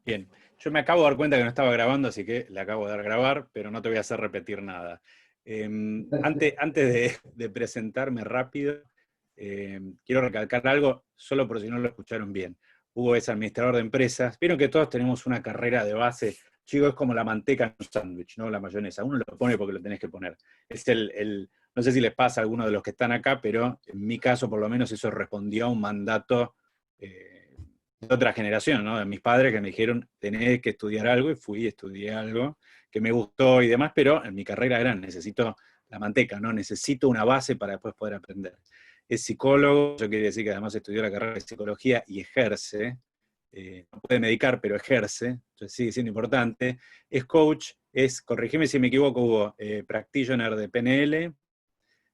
Bien, yo me acabo de dar cuenta que no estaba grabando, así que le acabo de dar grabar, pero no te voy a hacer repetir nada. Antes de presentarme rápido, quiero recalcar algo, solo por si no lo escucharon bien. Hugo es administrador de empresas. Vieron que todos tenemos una carrera de base. Chico, es como la manteca en un sándwich, ¿no? La mayonesa. Uno lo pone porque lo tenés que poner. Es no sé si les pasa a alguno de los que están acá, pero en mi caso, por lo menos, eso respondió a un mandato de otra generación, ¿no? De mis padres que me dijeron, tenés que estudiar algo, y fui, estudié algo que me gustó y demás, pero en mi carrera era, necesito la manteca, ¿no? Necesito una base para después poder aprender. Es psicólogo, yo quería decir que además estudió la carrera de psicología y ejerce, no puede medicar, pero ejerce, entonces sigue siendo importante. Es coach, corregime si me equivoco, Hugo, practitioner de PNL,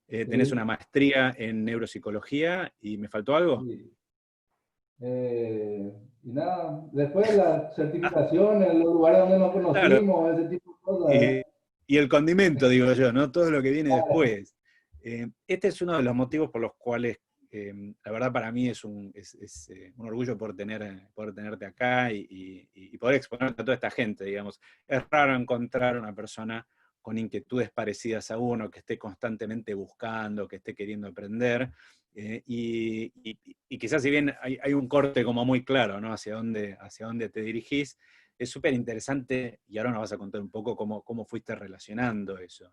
tenés una Sí, maestría en neuropsicología, ¿y me faltó algo? sí. Y nada, después de la certificación, en los lugares donde nos Claro, conocimos, ese tipo de cosas. y, y el condimento, digo yo, ¿no? Todo lo que viene después. Este es uno de los motivos por los cuales, la verdad, para mí es un orgullo poder tenerte acá y poder exponerte a toda esta gente, digamos. Es raro encontrar una persona con inquietudes parecidas a uno, que esté constantemente buscando, que esté queriendo aprender. Y quizás si bien hay un corte como muy claro, ¿no? Hacia dónde te dirigís, es súper interesante, y ahora nos vas a contar un poco cómo fuiste relacionando eso.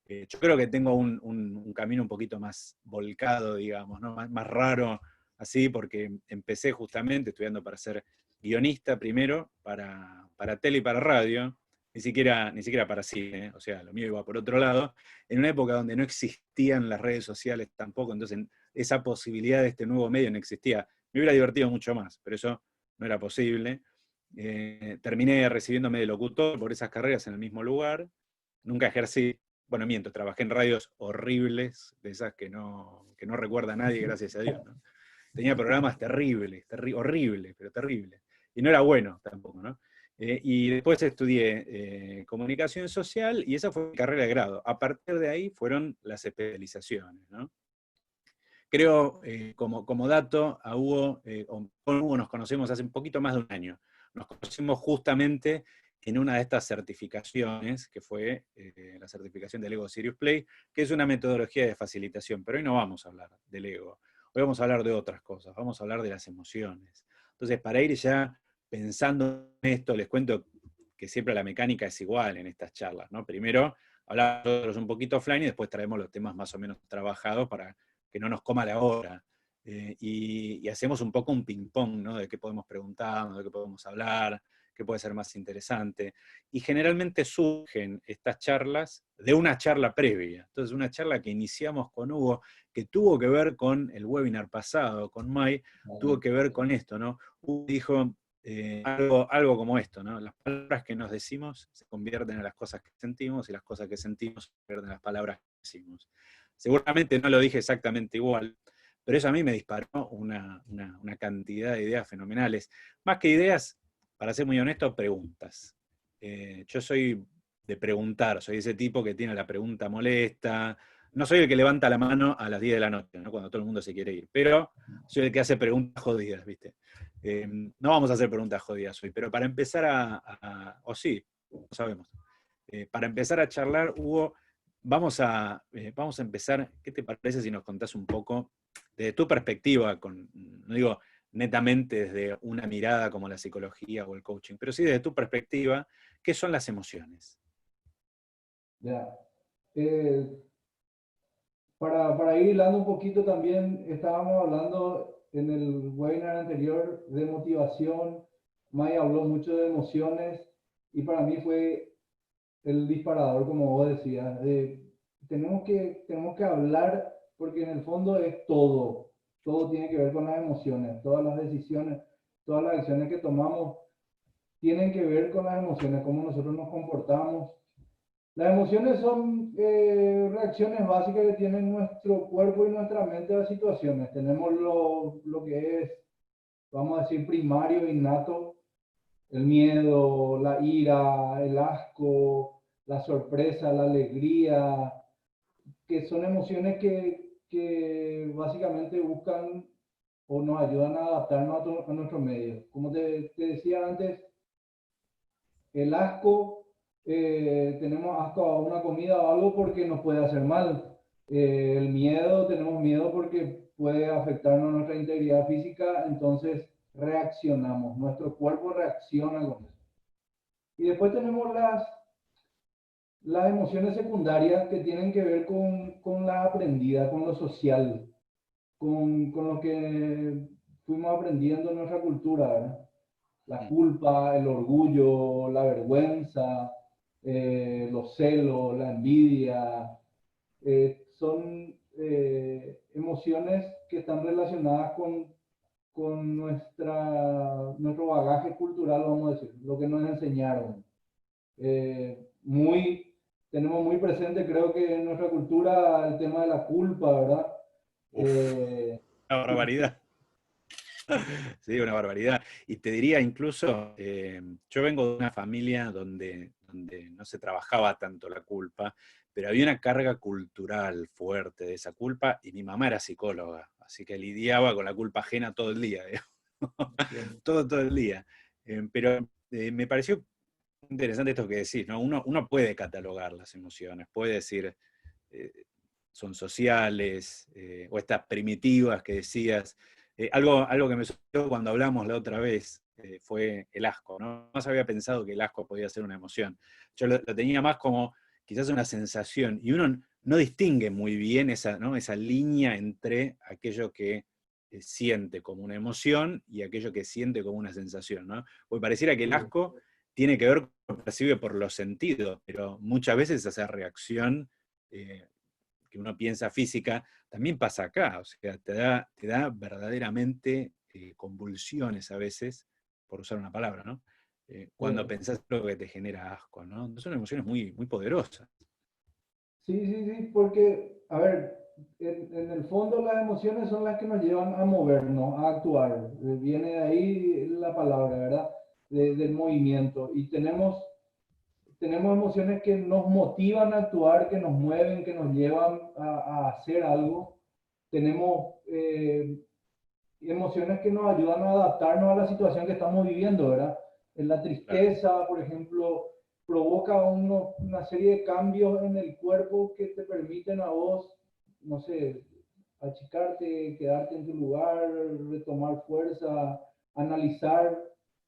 Yo creo que tengo un camino un poquito más volcado, digamos, ¿no? Más raro, así, porque empecé justamente estudiando para ser guionista primero, para tele y para radio, ni siquiera para cine, o sea, lo mío iba por otro lado, en una época donde no existían las redes sociales tampoco, entonces esa posibilidad de este nuevo medio no existía. Me hubiera divertido mucho más, pero eso no era posible. Terminé recibiéndome de locutor por esas carreras en el mismo lugar. Nunca ejercí, bueno, miento, trabajé en radios horribles, de esas que no recuerda nadie, gracias a Dios, ¿no? Tenía programas terribles, horribles, pero terribles. Y no era bueno tampoco, ¿no? Y después estudié comunicación social y esa fue mi carrera de grado. A partir de ahí fueron las especializaciones, ¿no? Creo, como dato, con Hugo nos conocemos hace un poquito más de un año. Nos conocimos justamente en una de estas certificaciones, que fue la certificación del Ego Serious Play, que es una metodología de facilitación, pero hoy no vamos a hablar del ego, hoy vamos a hablar de otras cosas, vamos a hablar de las emociones. Entonces, para ir ya pensando en esto, les cuento que siempre la mecánica es igual en estas charlas, ¿no? Primero hablamos nosotros un poquito offline y después traemos los temas más o menos trabajados para que no nos coma la hora. Y hacemos un poco un ping-pong, ¿no? De qué podemos preguntarnos, de qué podemos hablar, qué puede ser más interesante. Y generalmente surgen estas charlas de una charla previa. Entonces, una charla que iniciamos con Hugo, que tuvo que ver con el webinar pasado, con Mai, tuvo que ver con esto, ¿no? Hugo dijo algo como esto, ¿no? Las palabras que nos decimos se convierten en las cosas que sentimos y las cosas que sentimos se convierten en las palabras que decimos. Seguramente no lo dije exactamente igual, pero eso a mí me disparó una cantidad de ideas fenomenales. Más que ideas, para ser muy honesto, preguntas. Yo soy de preguntar, soy ese tipo que tiene la pregunta molesta. No soy el que levanta la mano a las 10 de la noche, ¿no? Cuando todo el mundo se quiere ir, pero soy el que hace preguntas jodidas, ¿viste? No vamos a hacer preguntas jodidas hoy, pero para empezar o sí, no sabemos. Para empezar a charlar, Hugo, vamos a empezar. ¿Qué te parece si nos contás un poco desde tu perspectiva, no digo netamente desde una mirada como la psicología o el coaching, pero sí desde tu perspectiva, qué son las emociones? Ya. Eh, para ir hilando un poquito también, estábamos hablando en el webinar anterior de motivación. May habló mucho de emociones y para mí fue el disparador, como vos decías, tenemos que hablar porque en el fondo es todo. Todo tiene que ver con las emociones, todas las decisiones, todas las acciones que tomamos tienen que ver con las emociones, cómo nosotros nos comportamos. Las emociones son reacciones básicas que tiene nuestro cuerpo y nuestra mente a las situaciones. Tenemos lo que es, vamos a decir, primario, innato, el miedo, la ira, el asco, la sorpresa, la alegría, que son emociones que básicamente buscan o nos ayudan a adaptarnos a nuestro medio. Como te decía antes, El asco, tenemos asco a una comida o algo porque nos puede hacer mal. El miedo, tenemos miedo porque puede afectarnos nuestra integridad física, entonces reaccionamos, nuestro cuerpo reacciona con eso. Y después tenemos las emociones secundarias que tienen que ver con la aprendida, con lo social, con lo que fuimos aprendiendo en nuestra cultura, ¿verdad? La culpa, el orgullo, la vergüenza, los celos, la envidia, son emociones que están relacionadas con nuestro bagaje cultural, vamos a decir, lo que nos enseñaron. Tenemos muy presente, creo que en nuestra cultura, el tema de la culpa, ¿verdad? Uf, una barbaridad. Sí, una barbaridad. Y te diría incluso, yo vengo de una familia donde no se trabajaba tanto la culpa, pero había una carga cultural fuerte de esa culpa y mi mamá era psicóloga, así que lidiaba con la culpa ajena todo el día, digamos. Todo el día. Pero me pareció interesante esto que decís, ¿no? Uno puede catalogar las emociones, puede decir, eh, son sociales, o estas primitivas que decías. Algo que me sucedió cuando hablamos la otra vez fue el asco, ¿no? No había pensado que el asco podía ser una emoción. Yo lo tenía más como quizás una sensación, y uno no distingue muy bien esa, ¿no? Esa línea entre aquello que siente como una emoción y aquello que siente como una sensación, ¿no? Porque pareciera que el asco tiene que ver con lo que percibe por los sentidos, pero muchas veces esa reacción que uno piensa física también pasa acá, o sea, te da verdaderamente convulsiones a veces, por usar una palabra, ¿no? Cuando pensás lo que te genera asco, ¿no? Son emociones muy, muy poderosas. Sí, sí, sí, porque, a ver, en el fondo las emociones son las que nos llevan a movernos, a actuar. Viene de ahí la palabra, ¿verdad? Del movimiento. Y tenemos emociones que nos motivan a actuar, que nos mueven, que nos llevan a hacer algo. Tenemos emociones que nos ayudan a adaptarnos a la situación que estamos viviendo, ¿verdad? En la Claro. tristeza, por ejemplo, provoca una serie de cambios en el cuerpo que te permiten a vos, no sé, achicarte, quedarte en tu lugar, retomar fuerza, analizar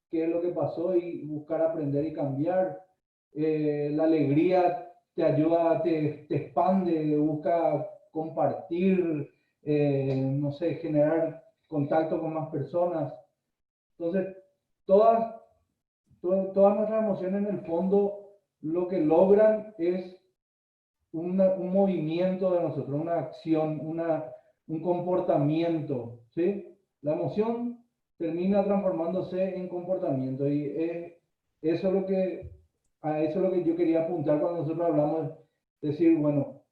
qué es lo que pasó y buscar aprender y cambiar. La alegría te ayuda, te expande, busca compartir, no sé, generar contacto con más personas. Entonces, todas, todas nuestras emociones en el fondo lo que logran es un movimiento de nosotros, una acción, un comportamiento, ¿sí? La emoción termina transformándose en comportamiento y eso es lo que, a eso es lo que yo quería apuntar cuando nosotros hablamos, decir, bueno,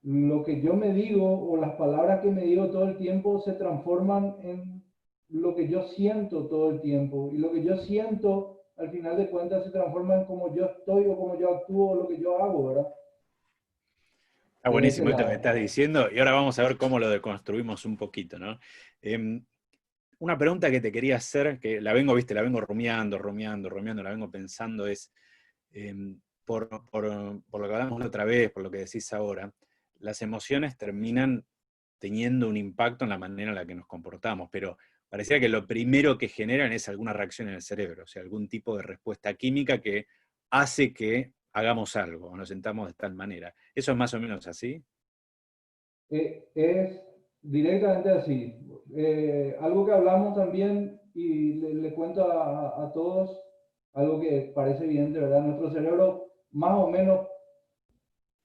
lo que yo me digo o las palabras que me digo todo el tiempo se transforman en lo que yo siento todo el tiempo. Y lo que yo siento, al final de cuentas, se transforma en cómo yo estoy o cómo yo actúo o lo que yo hago, ¿verdad? Está De ese buenísimo esto que lado. estás diciendo, y ahora vamos a ver cómo lo deconstruimos un poquito, ¿no? Una pregunta que te quería hacer, que la vengo, viste, la vengo rumiando, la vengo pensando, es, por lo que hablamos la otra vez, por lo que decís ahora, las emociones terminan teniendo un impacto en la manera en la que nos comportamos, pero parecía que lo primero que generan es alguna reacción en el cerebro, o sea, algún tipo de respuesta química que hace que hagamos algo o nos sentamos de tal manera. ¿Eso es más o menos así? Es directamente así. Algo que hablamos también y le cuento a todos, algo que parece evidente, ¿verdad? Nuestro cerebro más o menos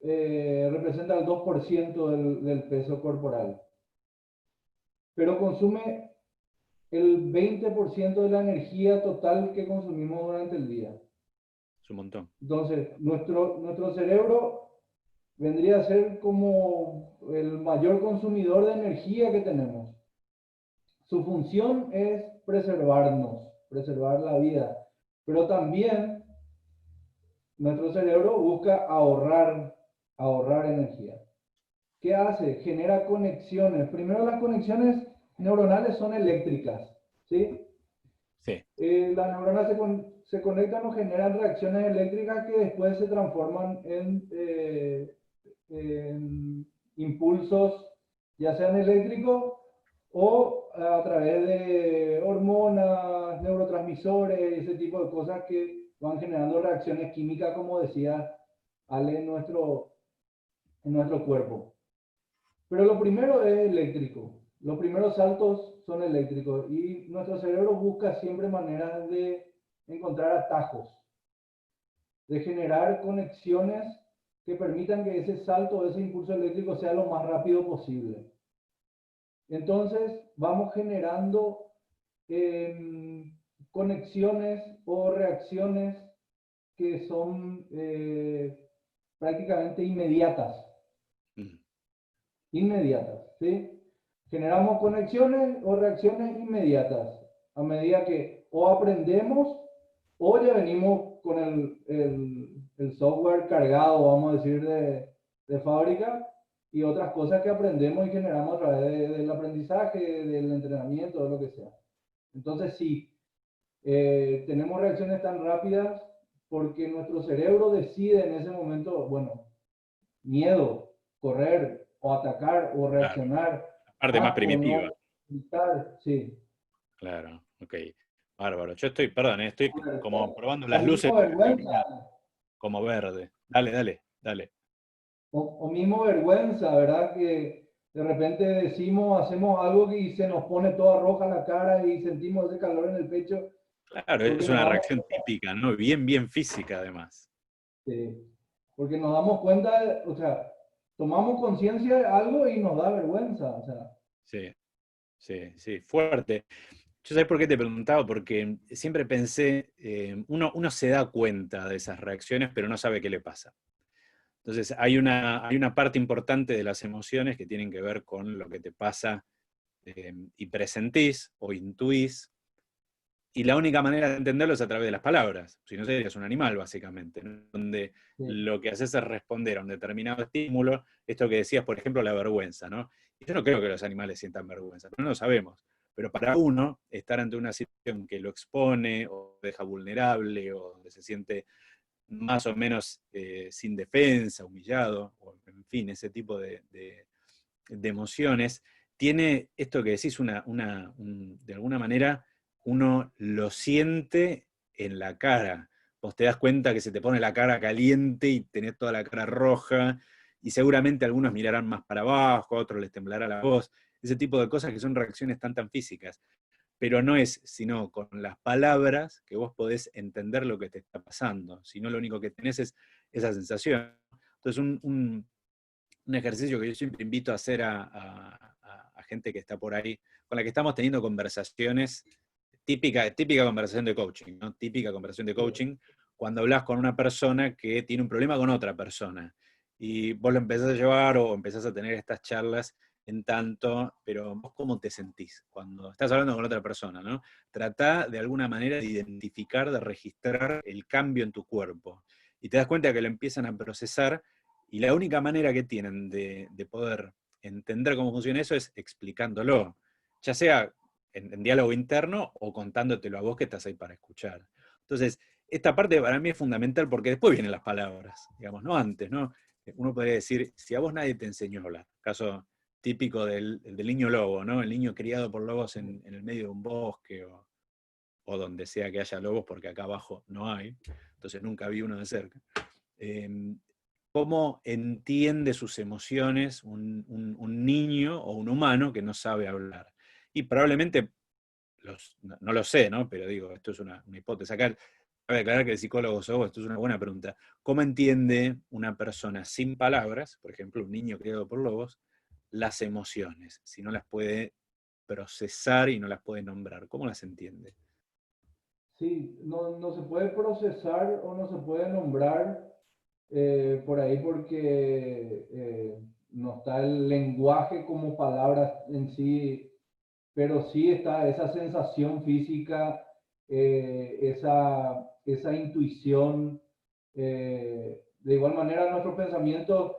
representa el 2% del peso corporal, pero consume el 20% de la energía total que consumimos durante el día. Es un montón. Entonces, nuestro cerebro vendría a ser como el mayor consumidor de energía que tenemos. Su función es preservarnos, preservar la vida, pero también nuestro cerebro busca ahorrar energía. ¿Qué hace? Genera conexiones. Primero las conexiones neuronales son eléctricas, ¿sí? Sí. Las neuronas se conectan o generan reacciones eléctricas que después se transforman en impulsos, ya sean eléctricos o a través de hormonas, neurotransmisores, ese tipo de cosas que van generando reacciones químicas, como decía Ale, en nuestro cuerpo. Pero lo primero es eléctrico. Los primeros saltos son eléctricos y nuestro cerebro busca siempre maneras de encontrar atajos, de generar conexiones que permitan que ese salto, ese impulso eléctrico sea lo más rápido posible. Entonces vamos generando conexiones o reacciones que son prácticamente inmediatas. Inmediatas, ¿sí? Generamos conexiones o reacciones inmediatas a medida que o aprendemos o ya venimos con el software cargado, vamos a decir, de fábrica y otras cosas que aprendemos y generamos a través del aprendizaje, del entrenamiento, de lo que sea. Entonces, sí, tenemos reacciones tan rápidas porque nuestro cerebro decide en ese momento, bueno, miedo, correr o atacar o reaccionar, Claro, la parte más o primitiva. no, gritar, sí. Claro, ok. Bárbaro. Yo estoy, perdón, estoy como probando O las luces mismo de la vergüenza, cabina como verde. Dale, dale, dale. o mismo vergüenza, ¿verdad? Que de repente decimos, hacemos algo y se nos pone toda roja la cara y sentimos ese calor en el pecho Claro, porque es nos una damos, reacción típica, ¿no? Bien, bien física además. porque nos damos cuenta, o sea, tomamos conciencia de algo y nos da vergüenza, o sea. Sí, sí, sí, fuerte. Yo sabés por qué te preguntaba, porque siempre pensé, uno se da cuenta de esas reacciones, pero no sabe qué le pasa. Entonces, hay una parte importante de las emociones que tienen que ver con lo que te pasa y presentís o intuís, y la única manera de entenderlo es a través de las palabras, si no serías un animal, básicamente, ¿no? Donde Sí. lo que haces es responder a un determinado estímulo, esto que decías, por ejemplo, la vergüenza, ¿no? Y yo no creo que los animales sientan vergüenza, no lo sabemos, pero para uno, estar ante una situación que lo expone, o deja vulnerable, o donde se siente más o menos sin defensa, humillado, o en fin, ese tipo de emociones, tiene esto que decís, de alguna manera, uno lo siente en la cara. Vos te das cuenta que se te pone la cara caliente y tenés toda la cara roja, y seguramente algunos mirarán más para abajo, a otros les temblará la voz, ese tipo de cosas que son reacciones tan físicas. Pero no es sino con las palabras que vos podés entender lo que te está pasando, sino lo único que tenés es esa sensación. Entonces, un ejercicio que yo siempre invito a hacer a gente que está por ahí, con la que estamos teniendo conversaciones, típica conversación de coaching, ¿no? Típica conversación de coaching, cuando hablas con una persona que tiene un problema con otra persona. Y vos lo empezás a llevar o empezás a tener estas charlas en tanto, pero vos cómo te sentís cuando estás hablando con otra persona, ¿no? Tratá de alguna manera de identificar, de registrar el cambio en tu cuerpo. Y te das cuenta que lo empiezan a procesar, y la única manera que tienen de poder entender cómo funciona eso es explicándolo, ya sea en diálogo interno o contándotelo a vos que estás ahí para escuchar. Entonces, esta parte para mí es fundamental porque después vienen las palabras, digamos, no antes, ¿no? Uno podría decir, si a vos nadie te enseñó a hablar, caso típico del niño lobo, ¿no? El niño criado por lobos en el medio de un bosque o donde sea que haya lobos, porque acá abajo no hay, entonces nunca vi uno de cerca. ¿Cómo entiende sus emociones un niño o un humano que no sabe hablar? Y probablemente, no lo sé, ¿no? Pero digo, esto es una hipótesis. Acá cabe aclarar que el psicólogo sos, esto es una buena pregunta. ¿Cómo entiende una persona sin palabras, por ejemplo, un niño criado por lobos, las emociones, si no las puede procesar y no las puede nombrar? ¿Cómo las entiende? Sí, no se puede procesar o no se puede nombrar por ahí porque no está el lenguaje como palabras en sí, pero sí está esa sensación física, esa intuición. De igual manera, nuestros pensamientos,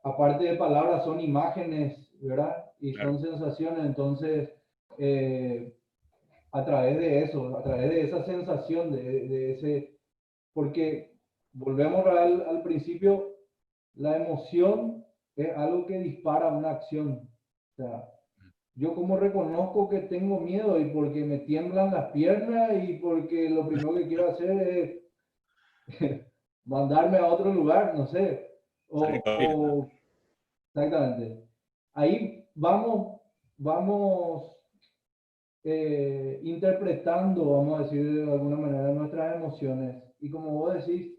aparte de palabras, son imágenes, ¿verdad? Y Claro. son sensaciones, entonces... Eh, a través de eso, a través de esa sensación, de ese, porque volvemos al principio, la emoción es algo que dispara una acción. O sea, yo como reconozco que tengo miedo y porque me tiemblan las piernas y porque lo primero que quiero hacer es mandarme a otro lugar, no sé. Salir corriendo. Exactamente. Ahí vamos interpretando, vamos a decir de alguna manera, nuestras emociones. Y como vos decís,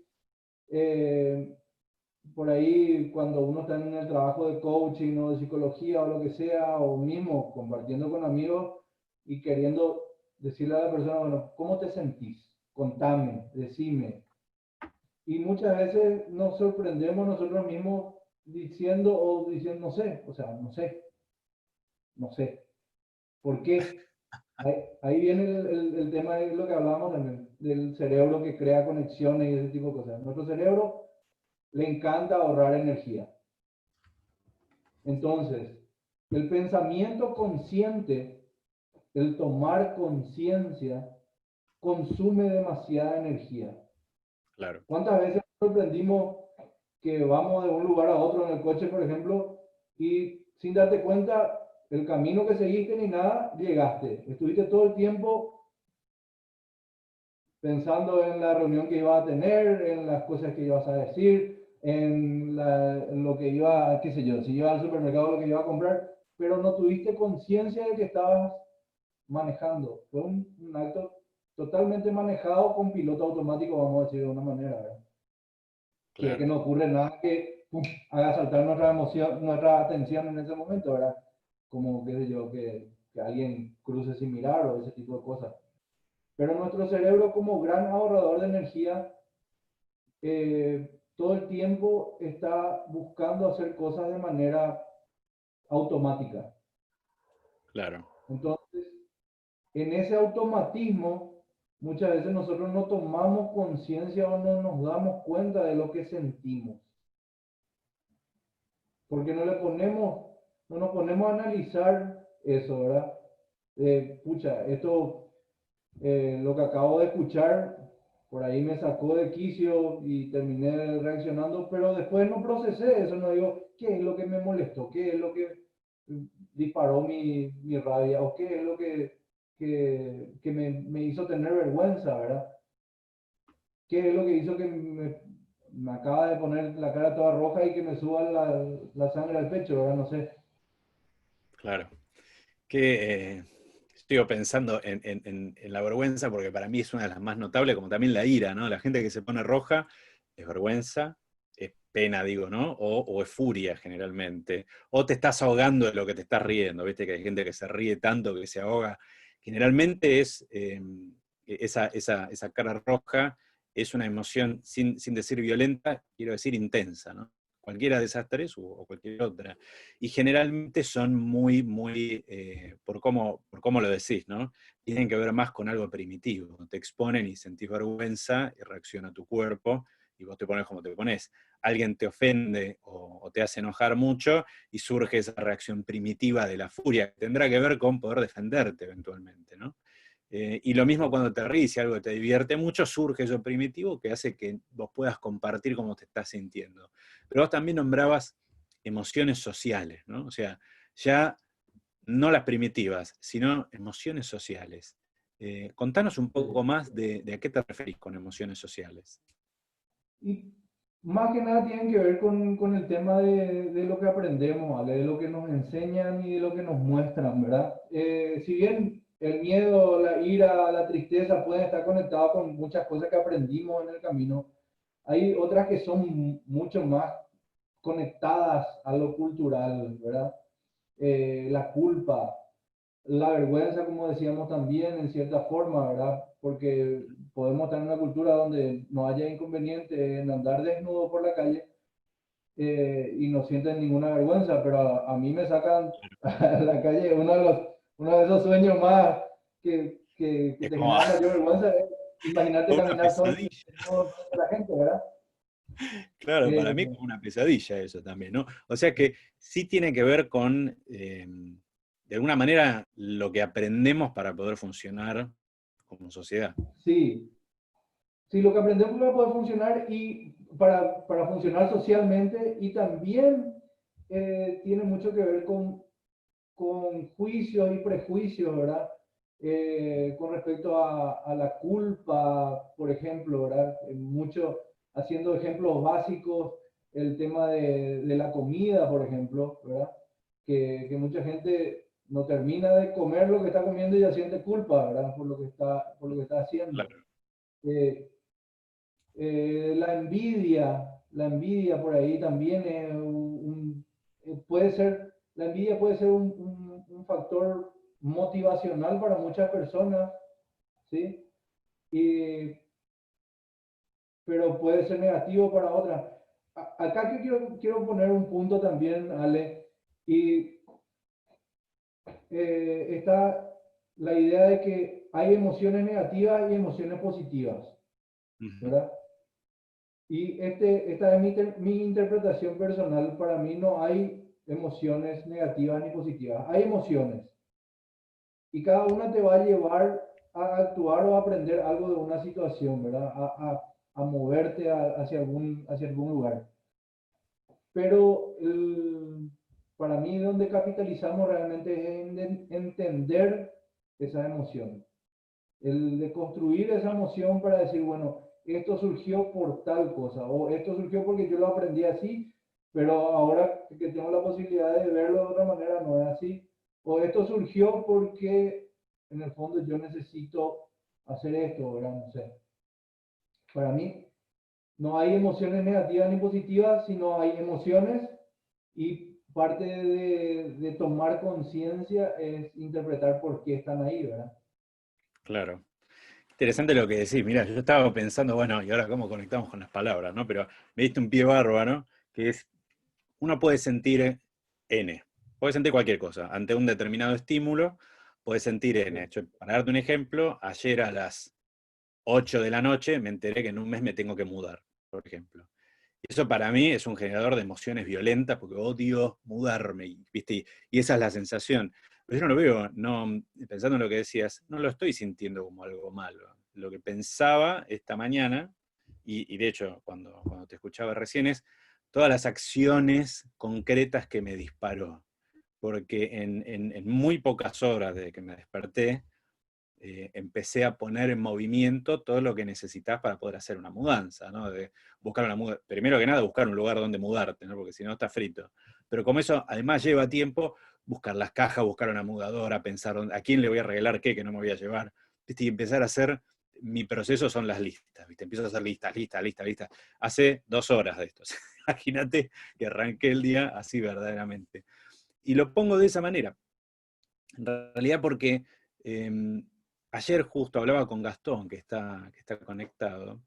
eh, por ahí cuando uno está en el trabajo de coaching o de psicología o lo que sea, o mismo compartiendo con amigos y queriendo decirle a la persona, bueno, ¿cómo te sentís? Contame, decime. Y muchas veces nos sorprendemos nosotros mismos diciendo, no sé, o sea, no sé, no sé. ¿Por qué? Ahí viene el tema de lo que hablábamos también, del cerebro que crea conexiones y ese tipo de cosas. Nuestro cerebro le encanta ahorrar energía. Entonces, el pensamiento consciente, el tomar conciencia, consume demasiada energía. Claro. ¿Cuántas veces nos sorprendimos que vamos de un lugar a otro en el coche, por ejemplo, y sin darte cuenta, el camino que seguiste ni nada, llegaste? Estuviste todo el tiempo pensando en la reunión que ibas a tener, en las cosas que ibas a decir, en lo que iba, qué sé yo, si iba al supermercado, lo que iba a comprar, pero no tuviste conciencia de que estabas manejando. Fue un acto totalmente manejado con piloto automático, vamos a decir de una manera, ¿verdad? Que Claro. no ocurre nada que pum, haga saltar nuestra emoción, nuestra atención en ese momento, ¿verdad? Como, qué sé yo, que alguien cruce sin mirar o ese tipo de cosas. Pero nuestro cerebro, como gran ahorrador de energía, todo el tiempo está buscando hacer cosas de manera automática. Claro. Entonces, en ese automatismo, muchas veces nosotros no tomamos conciencia o no nos damos cuenta de lo que sentimos. Porque no nos ponemos a analizar eso, ¿verdad? Pucha, esto, lo que acabo de escuchar, por ahí me sacó de quicio y terminé reaccionando, pero después no procesé eso, no digo, ¿qué es lo que me molestó? ¿Qué es lo que disparó mi rabia? ¿O qué es lo que me hizo tener vergüenza, ¿verdad? ¿Qué es lo que hizo que me acaba de poner la cara toda roja y que me suba la sangre al pecho, ¿verdad? No sé. Claro. Que estoy pensando en la vergüenza, porque para mí es una de las más notables, como también la ira, ¿no? La gente que se pone roja es vergüenza, es pena, digo, ¿no? O es furia generalmente. O te estás ahogando de lo que te estás riendo, ¿viste? Que hay gente que se ríe tanto que se ahoga. Generalmente es esa cara roja, es una emoción, sin decir violenta, quiero decir intensa, ¿no? Cualquiera de esas tres o cualquier otra. Y generalmente son muy, por cómo lo decís, ¿no? Tienen que ver más con algo primitivo. Te exponen y sentís vergüenza y reacciona tu cuerpo y vos te pones como te pones. Alguien te ofende o te hace enojar mucho y surge esa reacción primitiva de la furia, que tendrá que ver con poder defenderte eventualmente, ¿no? Y lo mismo cuando te ríes, si algo te divierte mucho, surge eso primitivo que hace que vos puedas compartir cómo te estás sintiendo. Pero vos también nombrabas emociones sociales, ¿no? O sea, ya no las primitivas, sino emociones sociales. Contanos un poco más de a qué te referís con emociones sociales. Y más que nada tienen que ver con el tema de lo que aprendemos, ¿vale? De lo que nos enseñan y de lo que nos muestran, ¿verdad? Si bien el miedo, la ira, la tristeza pueden estar conectados con muchas cosas que aprendimos en el camino, hay otras que son mucho más conectadas a lo cultural, ¿verdad? La culpa, la vergüenza, como decíamos también, en cierta forma, ¿verdad? Porque podemos estar en una cultura donde no haya inconveniente en andar desnudo por la calle y no sienten ninguna vergüenza, pero a mí me sacan a la calle uno de esos sueños más que Es te como, generan mayor vergüenza. Imagínate como una caminar todo el pesadilla. tiempo de la gente, ¿verdad? Claro, para mí Eh, como una pesadilla eso también, ¿no? O sea que sí tiene que ver con de alguna manera lo que aprendemos para poder funcionar como sociedad. Sí, sí, lo que aprendemos para poder funcionar y para funcionar socialmente y también tiene mucho que ver con juicios y prejuicios, ¿verdad? Con respecto a la culpa, por ejemplo, ¿verdad? Mucho, haciendo ejemplos básicos, el tema de la comida, por ejemplo, ¿verdad? Que mucha gente no termina de comer lo que está comiendo y ya siente culpa, ¿verdad? Por lo que está haciendo. Claro. Eh, la envidia por ahí también es puede ser, la envidia puede ser un factor motivacional para muchas personas, ¿sí? Y, pero puede ser negativo para otras. Acá que quiero poner un punto también, Ale, y está la idea de que hay emociones negativas y emociones positivas, Ujú. ¿verdad? Y esta es mi interpretación personal. Para mí no hay emociones negativas ni positivas. Hay emociones. Y cada una te va a llevar a actuar o a aprender algo de una situación, ¿verdad? A moverte hacia algún lugar. Pero para mí donde capitalizamos realmente es en entender esas emociones. El de construir esa emoción para decir, bueno, esto surgió por tal cosa, o esto surgió porque yo lo aprendí así, pero ahora que tengo la posibilidad de verlo de otra manera, no es así. O esto surgió porque en el fondo yo necesito hacer esto, ¿verdad? No sé. Para mí no hay emociones negativas ni positivas, sino hay emociones y parte de tomar conciencia es interpretar por qué están ahí, ¿verdad? Claro. Interesante lo que decís. Mira, yo estaba pensando, bueno, y ahora cómo conectamos con las palabras, ¿no? Pero me diste un pie bárbaro, que es, uno puede sentir N, puede sentir cualquier cosa. Ante un determinado estímulo, puede sentir N. Para darte un ejemplo, ayer a las 8 de la noche me enteré que en un mes me tengo que mudar, por ejemplo. Y eso para mí es un generador de emociones violentas porque odio mudarme, ¿viste? Y esa es la sensación. Pero yo no lo veo, no, pensando en lo que decías, no lo estoy sintiendo como algo malo. Lo que pensaba esta mañana, y de hecho cuando te escuchaba recién, es todas las acciones concretas que me disparó. Porque en muy pocas horas desde que me desperté, empecé a poner en movimiento todo lo que necesitas para poder hacer una mudanza, ¿no? De buscar primero que nada, buscar un lugar donde mudarte, ¿no? Porque si no estás frito. Pero como eso además lleva tiempo, buscar las cajas, buscar una mudadora, pensar a quién le voy a regalar qué que no me voy a llevar, ¿viste? Y empezar a hacer, mi proceso son las listas, ¿viste? Empiezo a hacer listas. Hace 2 horas de esto. Imagínate que arranqué el día así verdaderamente. Y lo pongo de esa manera. En realidad porque ayer justo hablaba con Gastón, que está conectado,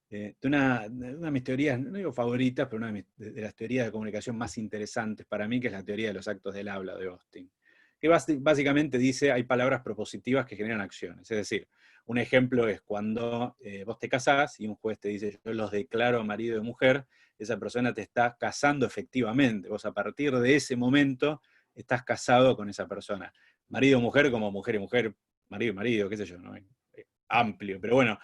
de una de mis teorías, no digo favoritas, pero una de las teorías de comunicación más interesantes para mí, que es la teoría de los actos del habla de Austin. Que básicamente dice, hay palabras propositivas que generan acciones. Es decir, un ejemplo es cuando vos te casás y un juez te dice, yo los declaro marido y mujer, esa persona te está casando efectivamente. Vos a partir de ese momento estás casado con esa persona. Marido o mujer como mujer y mujer, marido y marido, qué sé yo, ¿no? Amplio. Pero bueno,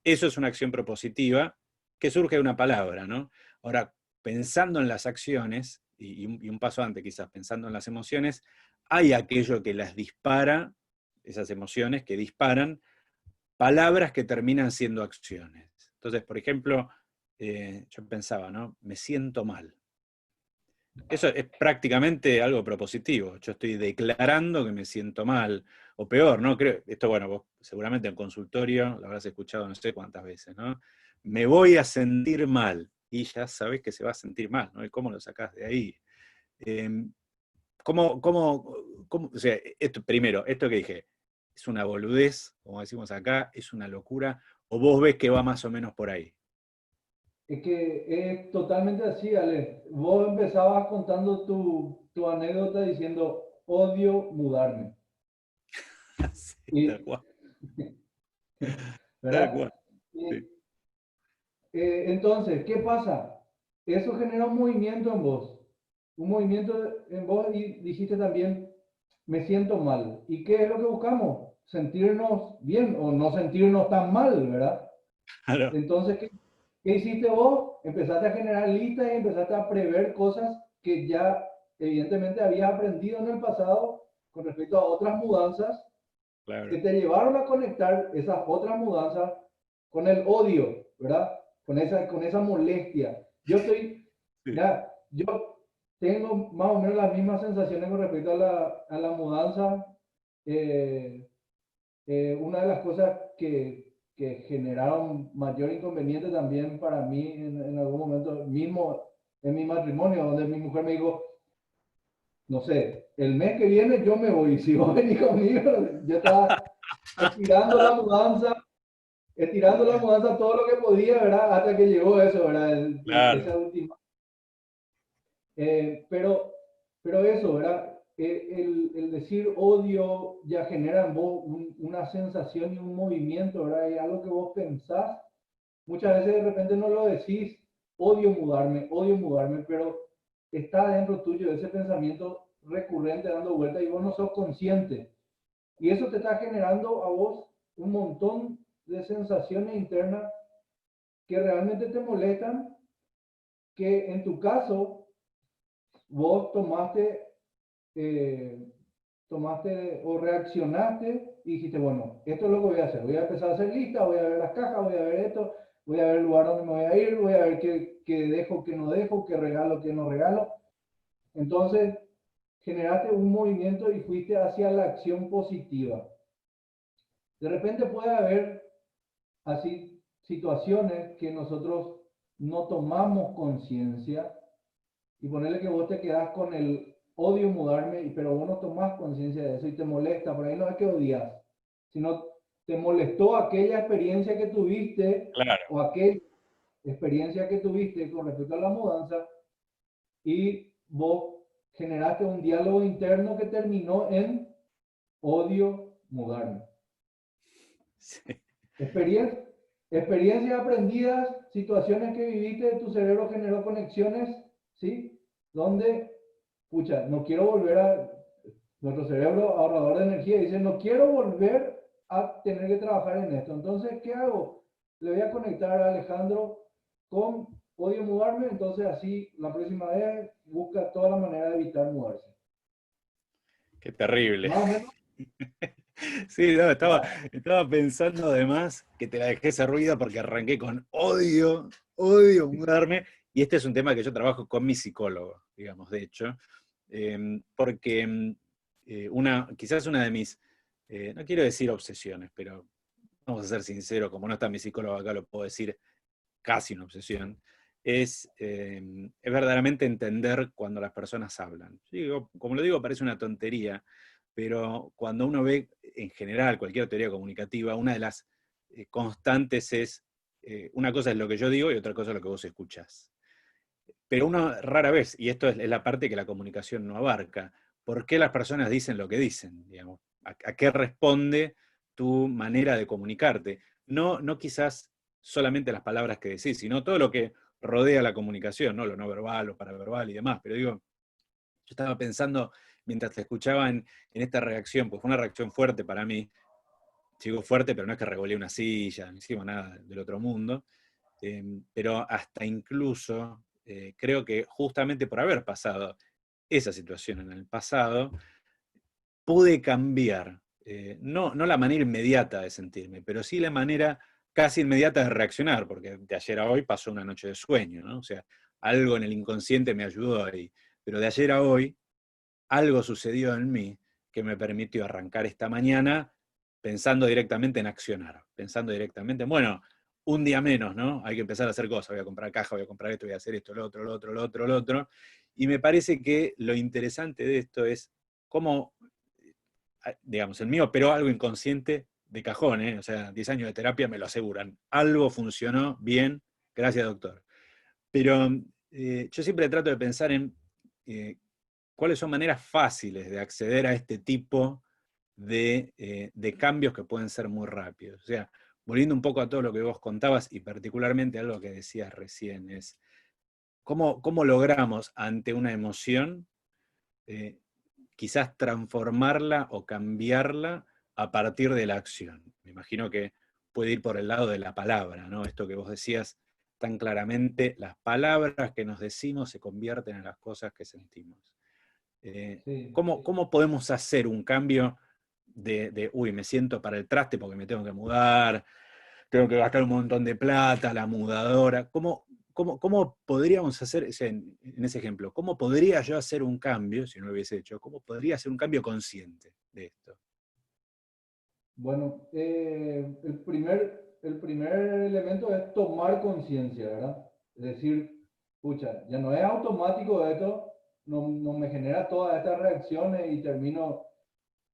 eso es una acción propositiva que surge de una palabra, ¿no? Ahora, pensando en las acciones, y un paso antes quizás, pensando en las emociones, hay aquello que las dispara, esas emociones que disparan, palabras que terminan siendo acciones. Entonces, por ejemplo, yo pensaba, ¿no? Me siento mal. Eso es prácticamente algo propositivo. Yo estoy declarando que me siento mal, o peor, ¿no? Creo, esto, bueno, vos seguramente en consultorio lo habrás escuchado no sé cuántas veces, ¿no? Me voy a sentir mal. Y ya sabés que se va a sentir mal, ¿no? ¿Y cómo lo sacás de ahí? Em, o sea, primero, esto que dije, ¿es una boludez, como decimos acá, es una locura, o vos ves que va más o menos por ahí? Es que es totalmente así, Ale. Vos empezabas contando tu anécdota diciendo, odio mudarme. Sí, tal Y, cual, tal ¿verdad? cual. Sí. Y, entonces, ¿qué pasa? Eso genera un movimiento en vos. Un movimiento en vos y dijiste también, me siento mal. ¿Y qué es lo que buscamos? Sentirnos bien o no sentirnos tan mal, ¿verdad? Claro, Entonces, ¿qué hiciste vos? Empezaste a generar listas y empezaste a prever cosas que ya evidentemente habías aprendido en el pasado con respecto a otras mudanzas que claro. te llevaron a conectar esas otras mudanzas con el odio, ¿verdad? Con esa molestia. Sí, Ya, yo tengo más o menos las mismas sensaciones con respecto a la mudanza. Eh, una de las cosas que generaron mayor inconveniente también para mí en algún momento, mismo en mi matrimonio, donde mi mujer me dijo, no sé, el mes que viene yo me voy, si vos venís conmigo, yo estaba estirando la mudanza, estirando la mudanza todo lo que podía, ¿verdad? Hasta que llegó eso, ¿verdad? claro. Esa última. Pero, pero eso, ¿verdad? El decir odio ya genera en vos una sensación y un movimiento, ¿verdad? Y algo que vos pensás, muchas veces de repente no lo decís, odio mudarme, pero está dentro tuyo ese pensamiento recurrente dando vuelta y vos no sos consciente. Y eso te está generando a vos un montón de sensaciones internas que realmente te molestan, que en tu caso vos eh, tomaste o reaccionaste y dijiste, bueno, esto es lo que voy a hacer. Voy a empezar a hacer lista, voy a ver las cajas, voy a ver esto, voy a ver el lugar donde me voy a ir, voy a ver qué dejo, qué no dejo, qué regalo, qué no regalo. Entonces, generaste un movimiento y fuiste hacia la acción positiva. De repente puede haber así situaciones que nosotros no tomamos conciencia y ponerle que vos te quedás con el odio mudarme, pero vos no tomás conciencia de eso y te molesta, por ahí no es que odias, sino te molestó aquella experiencia que tuviste Claro. o aquella experiencia que tuviste con respecto a la mudanza y vos generaste un diálogo interno que terminó en odio mudarme. Sí. Experiencia, experiencias aprendidas, situaciones que viviste, tu cerebro generó conexiones, ¿sí? Donde, pucha, no quiero volver a, nuestro cerebro ahorrador de energía dice, no quiero volver a tener que trabajar en esto. Entonces, ¿qué hago? Le voy a conectar a Alejandro con odio mudarme, entonces así la próxima vez busca toda la manera de evitar mudarse. Qué terrible. Más o menos, Sí, no, ¿verdad? estaba pensando además que te la dejé ese ruido porque arranqué con odio, odio mudarme. Y este es un tema que yo trabajo con mi psicólogo, digamos, de hecho. Porque quizás una de mis, no quiero decir obsesiones, pero vamos a ser sinceros, como no está mi psicólogo acá, lo puedo decir casi una obsesión, es verdaderamente entender cuando las personas hablan. Sí, como lo digo, parece una tontería, pero cuando uno ve en general cualquier teoría comunicativa, una de las constantes es, una cosa es lo que yo digo y otra cosa es lo que vos escuchás. Pero uno rara vez, y esto es la parte que la comunicación no abarca, ¿por qué las personas dicen lo que dicen? Digamos? ¿A qué responde tu manera de comunicarte? No quizás solamente las palabras que decís, sino todo lo que rodea la comunicación, ¿no? Lo no verbal, lo paraverbal y demás. Pero digo, yo estaba pensando mientras te escuchaba en esta reacción, pues fue una reacción fuerte para mí, sigo fuerte, pero no es que revolé una silla, no hicimos nada del otro mundo, pero hasta incluso creo que justamente por haber pasado esa situación en el pasado, pude cambiar, no la manera inmediata de sentirme, pero sí la manera casi inmediata de reaccionar, porque de ayer a hoy pasó una noche de sueño, ¿no? O sea, algo en el inconsciente me ayudó ahí, pero de ayer a hoy algo sucedió en mí que me permitió arrancar esta mañana pensando directamente en accionar, pensando directamente, bueno, un día menos, ¿no? Hay que empezar a hacer cosas, voy a comprar caja, voy a comprar esto, voy a hacer esto, lo otro, lo otro, lo otro, lo otro. Y me parece que lo interesante de esto es cómo, digamos, el mío operó algo inconsciente de cajón, ¿eh? O sea, 10 años de terapia me lo aseguran. Algo funcionó bien, gracias doctor. Pero yo siempre trato de pensar en eh, cuáles son maneras fáciles de acceder a este tipo de cambios que pueden ser muy rápidos. O sea, volviendo un poco a todo lo que vos contabas y particularmente algo que decías recién, es cómo logramos ante una emoción eh, quizás transformarla o cambiarla a partir de la acción. Me imagino que puede ir por el lado de la palabra, ¿no? Esto que vos decías tan claramente, las palabras que nos decimos se convierten en las cosas que sentimos. Sí, ¿Cómo podemos hacer un cambio uy, me siento para el traste porque me tengo que mudar, tengo que gastar un montón de plata, la mudadora? ¿Cómo podríamos hacer, en ese ejemplo, cómo podría yo hacer un cambio, si no lo hubiese hecho, cómo podría hacer un cambio consciente de esto? bueno, el primer elemento es tomar conciencia, ¿verdad? Es decir, pucha, ya no es automático esto, no me genera todas estas reacciones y termino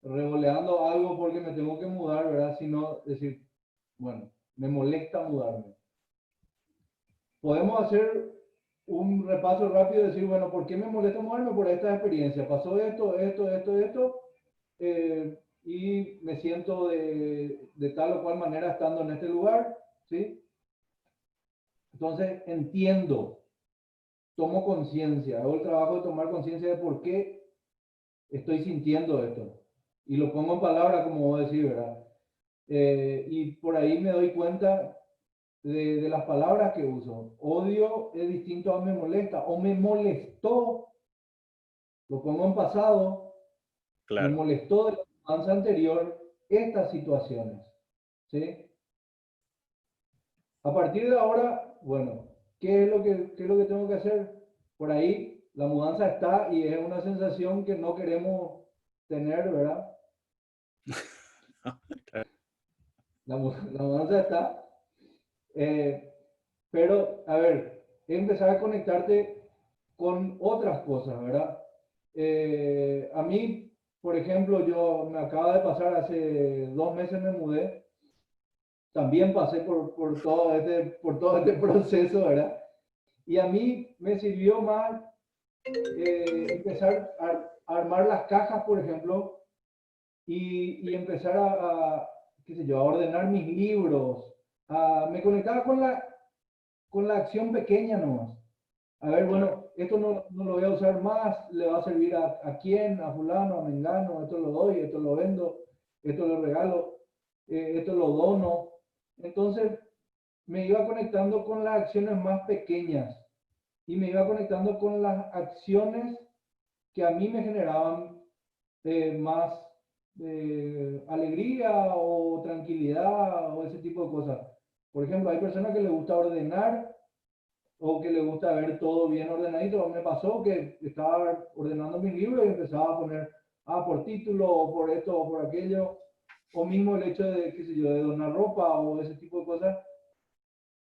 revoleando algo porque me tengo que mudar, ¿verdad? Sino decir, bueno, me molesta mudarme. Podemos hacer un repaso rápido y decir, bueno, ¿por qué me molesta mudarme? Por esta experiencia. Pasó esto, y me siento de tal o cual manera estando en este lugar, ¿sí? Entonces entiendo, tomo conciencia, hago el trabajo de tomar conciencia de por qué estoy sintiendo esto. Y lo pongo en palabras, como vos decís, ¿verdad? Y por ahí me doy cuenta de las palabras que uso. Odio es distinto a me molesta o me molestó, lo pongo en pasado, me Claro. molestó de la mudanza anterior estas situaciones. ¿Sí? A partir de ahora, bueno, ¿qué es lo que tengo que hacer? Por ahí la mudanza está y es una sensación que no queremos tener, ¿verdad? La mudanza está. Eh, pero, a ver, empezar a conectarte con otras cosas, ¿verdad? A mí, por ejemplo, yo me acaba de pasar, hace 2 meses me mudé, también pasé por todo este proceso, ¿verdad? Y a mí me sirvió más empezar a armar las cajas, por ejemplo, y empezar qué sé yo, a ordenar mis libros. Me conectaba con la acción pequeña nomás. A ver, Claro. bueno, esto no lo voy a usar más, le va a servir a quién, a fulano, a mengano, esto lo doy, esto lo vendo, esto lo regalo, esto lo dono. Entonces me iba conectando con las acciones más pequeñas y me iba conectando con las acciones que a mí me generaban más alegría o tranquilidad o ese tipo de cosas. Por ejemplo, hay personas que les gusta ordenar o que les gusta ver todo bien ordenadito. Me pasó que estaba ordenando mis libros y empezaba a poner, por título, o por esto, o por aquello, o mismo el hecho de, qué sé yo, de donar ropa o ese tipo de cosas.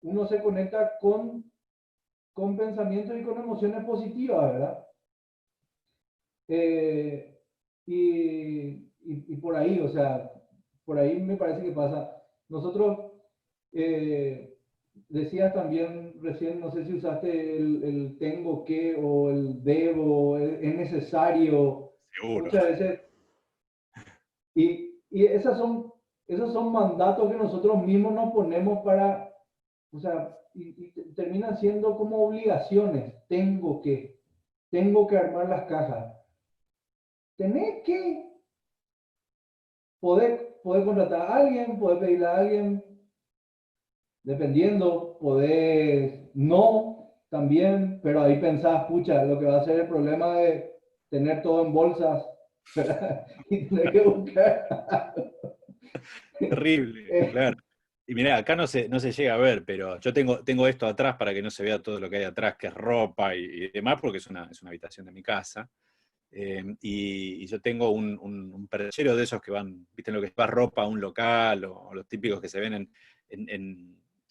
Uno se conecta con pensamientos y con emociones positivas, ¿verdad? Eh, y por ahí, o sea, por ahí me parece que pasa. Nosotros, decías también recién, no sé si usaste el tengo que o el debo, es necesario, Seguro. muchas veces, y esos son mandatos que nosotros mismos nos ponemos para, o sea, y terminan siendo como obligaciones, tengo que armar las cajas, tenés que poder contratar a alguien, poder pedirle a alguien, dependiendo, poder no también, pero ahí pensás, pucha, lo que va a ser el problema de tener todo en bolsas, ¿verdad? Y tener que buscar. Terrible, claro. Y mirá, acá no se llega a ver, pero yo tengo esto atrás para que no se vea todo lo que hay atrás, que es ropa y demás, porque es una habitación de mi casa. Y yo tengo un perchero de esos que van, viste lo que es, va ropa a un local, o los típicos que se ven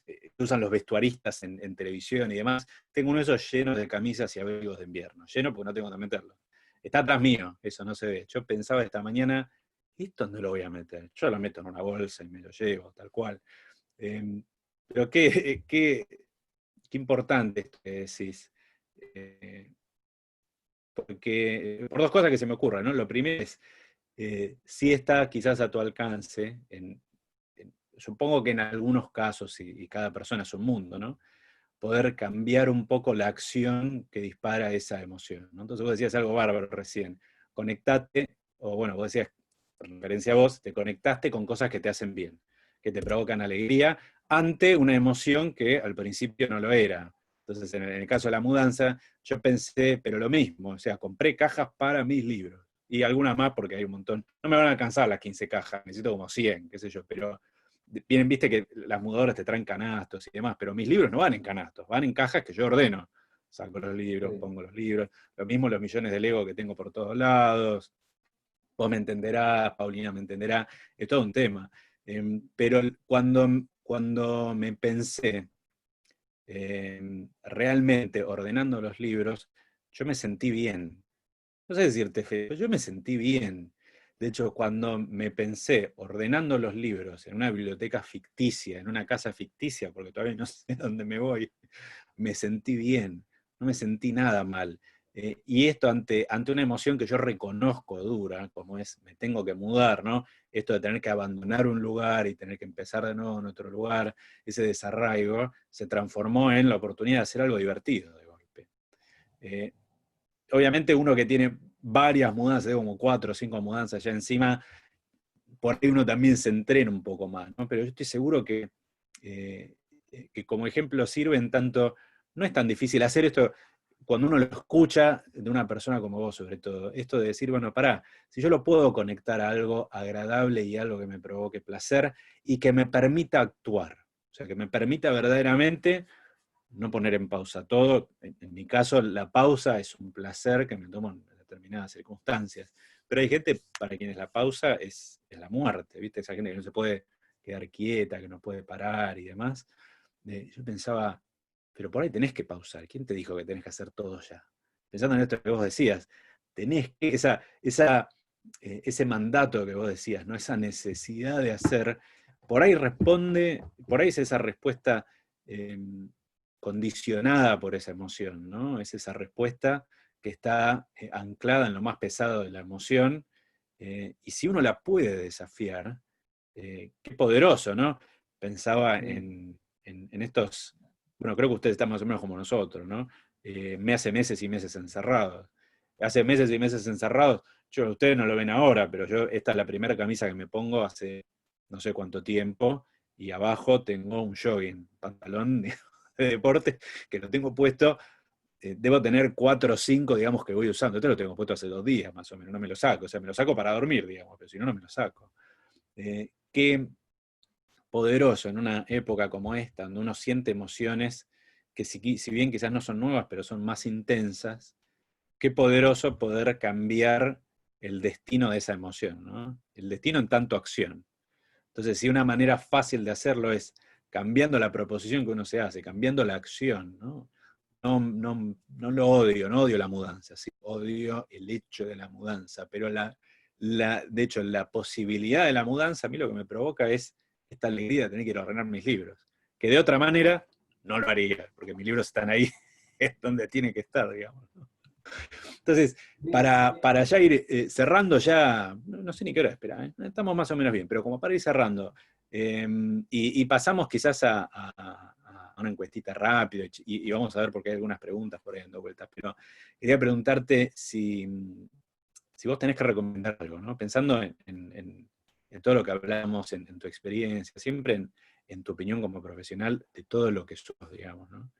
que usan los vestuaristas en televisión y demás. Tengo uno de esos llenos de camisas y abrigos de invierno. Lleno porque no tengo dónde meterlo. Está atrás mío, eso no se ve. Yo pensaba esta mañana, esto no lo voy a meter. Yo lo meto en una bolsa y me lo llevo, tal cual. Eh, pero qué importante esto que decís. Eh, Porque, por dos cosas que se me ocurren, ¿no? Lo primero es, si está quizás a tu alcance, supongo que en algunos casos, y cada persona es un mundo, ¿no? Poder cambiar un poco la acción que dispara esa emoción, ¿no? Entonces vos decías algo bárbaro recién. conectate, o bueno, vos decías, en referencia a vos, te conectaste con cosas que te hacen bien, que te provocan alegría, ante una emoción que al principio no lo era. Entonces, en el caso de la mudanza, yo pensé, pero lo mismo, o sea, compré cajas para mis libros, y algunas más porque hay un montón. No me van a alcanzar las 15 cajas, necesito como 100, qué sé yo, pero vienen, viste que las mudadoras te traen canastos y demás, pero mis libros no van en canastos, van en cajas que yo ordeno. Saco los libros, Sí. pongo los libros, lo mismo los millones de Lego que tengo por todos lados. Vos me entenderás, Paulina me entenderá, es todo un tema. Pero cuando me pensé realmente ordenando los libros, yo me sentí bien. No sé decirte feo, yo me sentí bien. De hecho, cuando me pensé ordenando los libros en una biblioteca ficticia, en una casa ficticia, porque todavía no sé dónde me voy, me sentí bien, no me sentí nada mal. Y esto ante una emoción que yo reconozco dura, como es, me tengo que mudar, ¿no? Esto de tener que abandonar un lugar y tener que empezar de nuevo en otro lugar, ese desarraigo, se transformó en la oportunidad de hacer algo divertido de golpe. Eh, Obviamente uno que tiene varias mudanzas, como 4 o 5 mudanzas ya encima, por ahí uno también se entrena un poco más, ¿no? Pero yo estoy seguro eh, que como ejemplo sirven tanto, no es tan difícil hacer esto cuando uno lo escucha de una persona como vos, sobre todo, esto de decir, bueno, pará, si yo lo puedo conectar a algo agradable y algo que me provoque placer y que me permita actuar, o sea, que me permita verdaderamente no poner en pausa todo. En mi caso, la pausa es un placer que me tomo en determinadas circunstancias. Pero hay gente para quienes la pausa es la muerte, ¿viste? Esa gente que no se puede quedar quieta, que no puede parar y demás. Yo pensaba, pero por ahí tenés que pausar. ¿Quién te dijo que tenés que hacer todo ya? Pensando en esto que vos decías, tenés que, ese mandato que vos decías, ¿no? Esa necesidad de hacer, por ahí responde, por ahí es esa respuesta eh, condicionada por esa emoción, ¿no? Es esa respuesta que está anclada en lo más pesado de la emoción, y si uno la puede desafiar, qué poderoso, ¿no? Pensaba Sí. en estos, bueno, creo que ustedes están más o menos como nosotros, ¿no? Me hace meses y meses encerrados. Hace meses y meses encerrados, ustedes no lo ven ahora, pero esta es la primera camisa que me pongo hace no sé cuánto tiempo, y abajo tengo un jogging, pantalón de deporte, que lo tengo puesto, debo tener 4 o 5, digamos, que voy usando. Este lo tengo puesto hace 2 días, más o menos, no me lo saco. O sea, me lo saco para dormir, digamos, pero si no, no me lo saco. Qué poderoso en una época como esta, donde uno siente emociones que si bien quizás no son nuevas, pero son más intensas, qué poderoso poder cambiar el destino de esa emoción, ¿no? El destino en tanto acción. Entonces, si una manera fácil de hacerlo es cambiando la proposición que uno se hace, cambiando la acción, ¿no? No lo odio, no odio la mudanza, sí, odio el hecho de la mudanza, pero de hecho la posibilidad de la mudanza a mí lo que me provoca es esta alegría de tener que ir a ordenar mis libros, que de otra manera no lo haría, porque mis libros están ahí, es donde tiene que estar, digamos, ¿no? Entonces, Sí, para ya ir cerrando ya, no sé ni qué hora espera, estamos más o menos bien, pero como para ir cerrando, y pasamos quizás a una encuestita rápido, y vamos a ver porque hay algunas preguntas por ahí dando vueltas, pero quería preguntarte si vos tenés que recomendar algo, ¿no? Pensando en todo lo que hablamos, en tu experiencia, siempre en tu opinión como profesional de todo lo que sos, digamos, ¿no?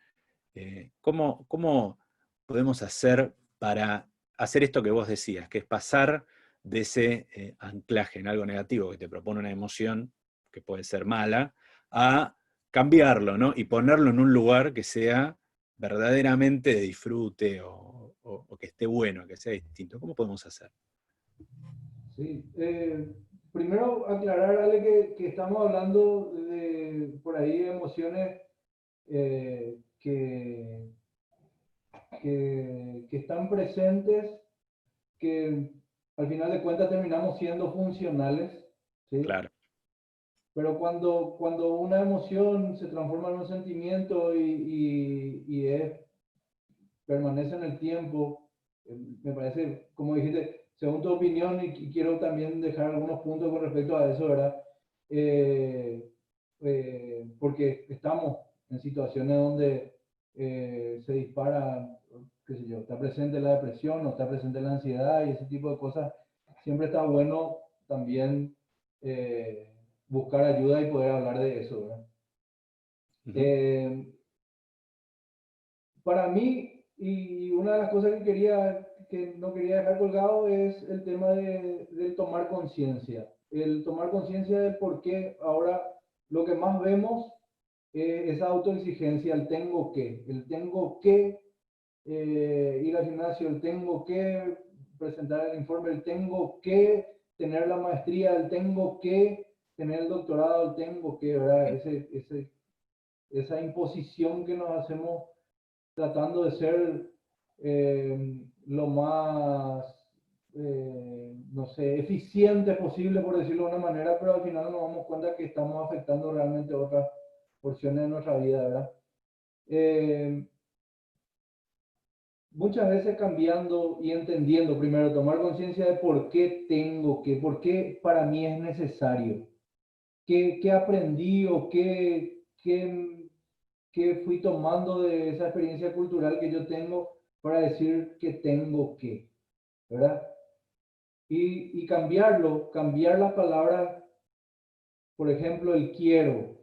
¿Cómo podemos hacer para hacer esto que vos decías, que es pasar de ese anclaje en algo negativo que te propone una emoción, que puede ser mala, a cambiarlo, ¿no? Y ponerlo en un lugar que sea verdaderamente de disfrute o que esté bueno, que sea distinto? ¿Cómo podemos hacer? sí. Primero aclarar, Ale, que estamos hablando de por ahí emociones que, que están presentes, que al final de cuentas terminamos siendo funcionales, ¿sí? Claro, Pero cuando una emoción se transforma en un sentimiento y permanece en el tiempo, me parece, como dijiste, según tu opinión, y quiero también dejar algunos puntos con respecto a eso, ¿verdad? Porque estamos en situaciones donde se dispara qué sé yo, está presente la depresión o está presente la ansiedad y ese tipo de cosas, siempre está bueno también buscar ayuda y poder hablar de eso, ¿verdad? Ujú. Eh, para mí, y una de las cosas que no quería dejar colgado es el tema del tomar conciencia. El tomar conciencia del por qué ahora lo que más vemos es esa autoexigencia, el tengo que ir al gimnasio, el tengo que presentar el informe, el tengo que tener la maestría, el tengo que tener el doctorado, el tengo que, ¿verdad? Esa imposición que nos hacemos tratando de ser lo más, no sé, eficiente posible, por decirlo de una manera, pero al final nos damos cuenta que estamos afectando realmente otras porciones de nuestra vida, ¿verdad? Eh, Muchas veces cambiando y entendiendo, primero tomar conciencia de por qué por qué para mí es necesario, qué aprendí o qué fui tomando de esa experiencia cultural que yo tengo para decir que tengo que, ¿verdad? Y cambiarlo, cambiar las palabras, por ejemplo, el quiero,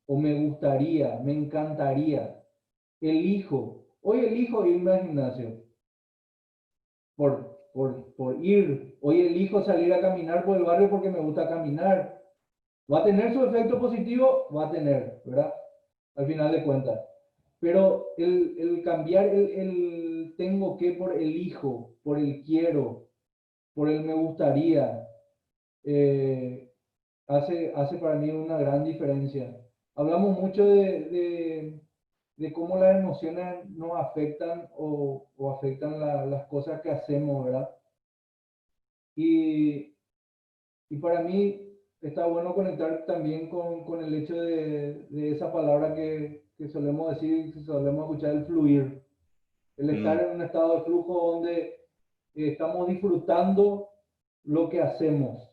o me gustaría, me encantaría, elijo. Hoy elijo irme al gimnasio por ir. Hoy elijo salir a caminar por el barrio porque me gusta caminar. ¿Va a tener su efecto positivo? Va a tener, ¿verdad? Al final de cuentas. Pero el cambiar el tengo que por elijo, por el quiero, por el me gustaría, eh, hace para mí una gran diferencia. Hablamos mucho de cómo las emociones nos afectan o afectan las cosas que hacemos, ¿verdad? Y, y para mí está bueno conectar también con el hecho de esa palabra que solemos decir, que solemos escuchar, el fluir. El estar Mm. en un estado de flujo donde estamos disfrutando lo que hacemos.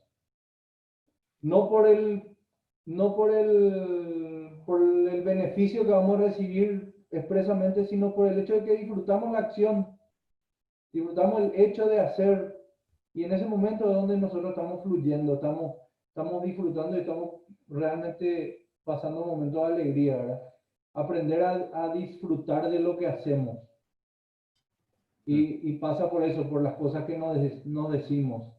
No por no por el beneficio que vamos a recibir expresamente, sino por el hecho de que disfrutamos la acción, disfrutamos el hecho de hacer. Y en ese momento es donde nosotros estamos fluyendo, estamos disfrutando y estamos realmente pasando un momento de alegría, ¿verdad? Aprender a disfrutar de lo que hacemos. Mm. Y pasa por eso, por las cosas que nos decimos.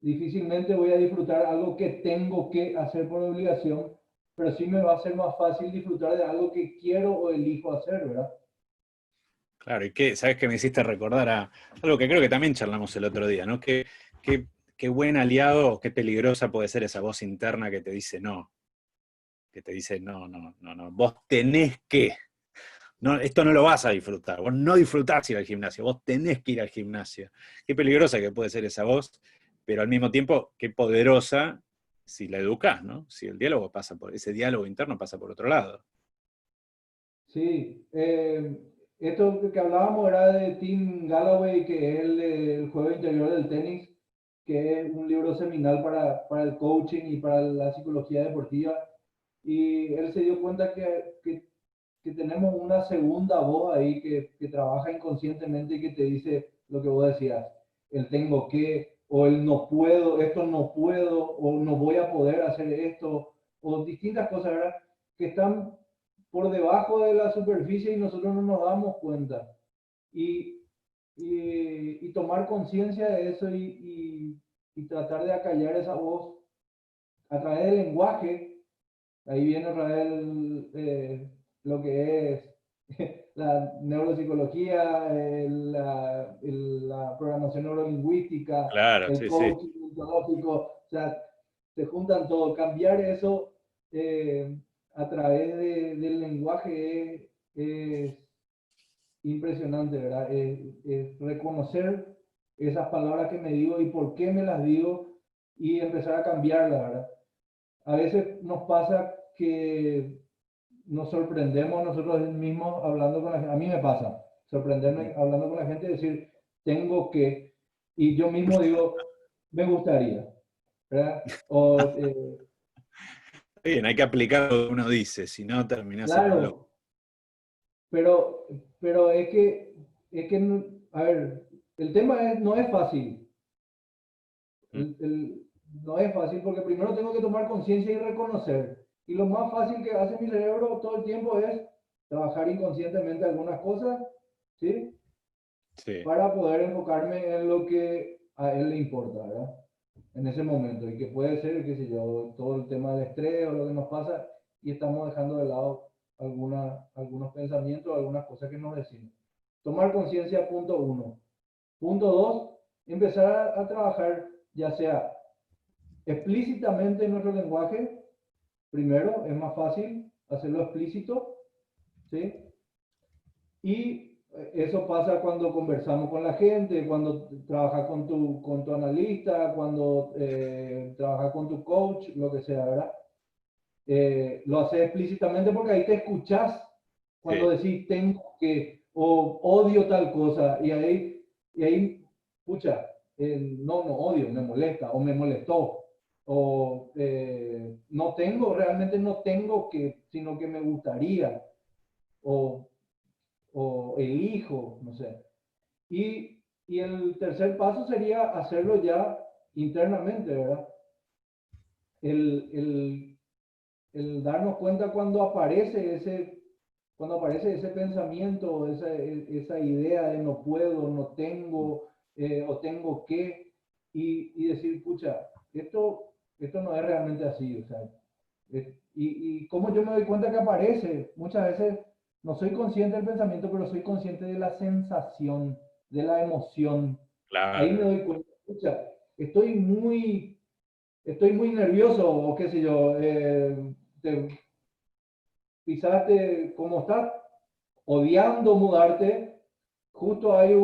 Difícilmente voy a disfrutar algo que tengo que hacer por obligación, pero sí me va a ser más fácil disfrutar de algo que quiero o elijo hacer, ¿verdad? Claro, y que, ¿sabes qué me hiciste recordar a algo que creo que también charlamos el otro día, ¿no? Qué buen aliado, qué peligrosa puede ser esa voz interna que te dice no, que te dice no, no, no, no, vos tenés que, no, esto no lo vas a disfrutar, vos no disfrutás ir al gimnasio, vos tenés que ir al gimnasio. Qué peligrosa que puede ser esa voz, pero al mismo tiempo, qué poderosa si la educás, ¿no? Si el diálogo pasa por, ese diálogo interno pasa por otro lado. Sí, esto que hablábamos era de Tim Galloway, que es el juego interior del tenis, que es un libro seminal para el coaching y para la psicología deportiva. Y él se dio cuenta que tenemos una segunda voz ahí que trabaja inconscientemente y que te dice lo que vos decías, el tengo que, o el no puedo, esto no puedo, o no voy a poder hacer esto, o distintas cosas, ¿verdad? Que están por debajo de la superficie y nosotros no nos damos cuenta. Y, y tomar conciencia de eso y tratar de acallar esa voz a través del lenguaje. Ahí viene otra vez lo que es la neuropsicología, la programación neurolingüística, Claro, el sí, sí. coaching ontológico, o sea, se juntan todo. Cambiar eso a través del lenguaje es impresionante, ¿verdad? Es reconocer esas palabras que me digo y por qué me las digo y empezar a cambiarlas, ¿verdad? A veces nos pasa que nos sorprendemos nosotros mismos hablando con la gente. A mí me pasa sorprenderme hablando con la gente y decir, tengo que, y yo mismo digo, me gustaría, ¿verdad? O, Bien, hay que aplicar lo que uno dice, si no terminás en un loco. claro, pero, pero es que es que, a ver, el tema no es fácil. ¿Mm? No es fácil porque primero tengo que tomar conciencia y reconocer. Y lo más fácil que hace mi cerebro todo el tiempo es trabajar inconscientemente algunas cosas, ¿sí? Sí, Para poder enfocarme en lo que a él le importa, ¿verdad? En ese momento. Y que puede ser, qué sé yo, todo el tema del estrés o lo que nos pasa y estamos dejando de lado algunos pensamientos, algunas cosas que nos decimos. Tomar conciencia, punto uno. Punto dos, empezar a trabajar ya sea explícitamente en nuestro lenguaje. Primero, es más fácil hacerlo explícito, ¿sí? Y eso pasa cuando conversamos con la gente, cuando trabajas con tu analista, cuando trabajas con tu coach, lo que sea, ¿verdad? Lo haces explícitamente porque ahí te escuchás cuando sí, decís tengo que o odio tal cosa y ahí pucha, no, no odio, me molesta o me molestó o no tengo, realmente no tengo que, sino que me gustaría o, o elijo, no sé. Y el tercer paso sería hacerlo ya internamente, ¿verdad? El, el, el darnos cuenta cuando aparece ese pensamiento, esa idea de no puedo, no tengo, o tengo que, y decir, pucha, esto no es realmente así, o sea, y cómo yo me doy cuenta que aparece, muchas veces no soy consciente del pensamiento, pero soy consciente de la sensación, de la emoción. Ahí me claro. doy cuenta, pucha, estoy muy, estoy muy nervioso, o qué sé yo, te, pisaste, como estás odiando mudarte, justo hay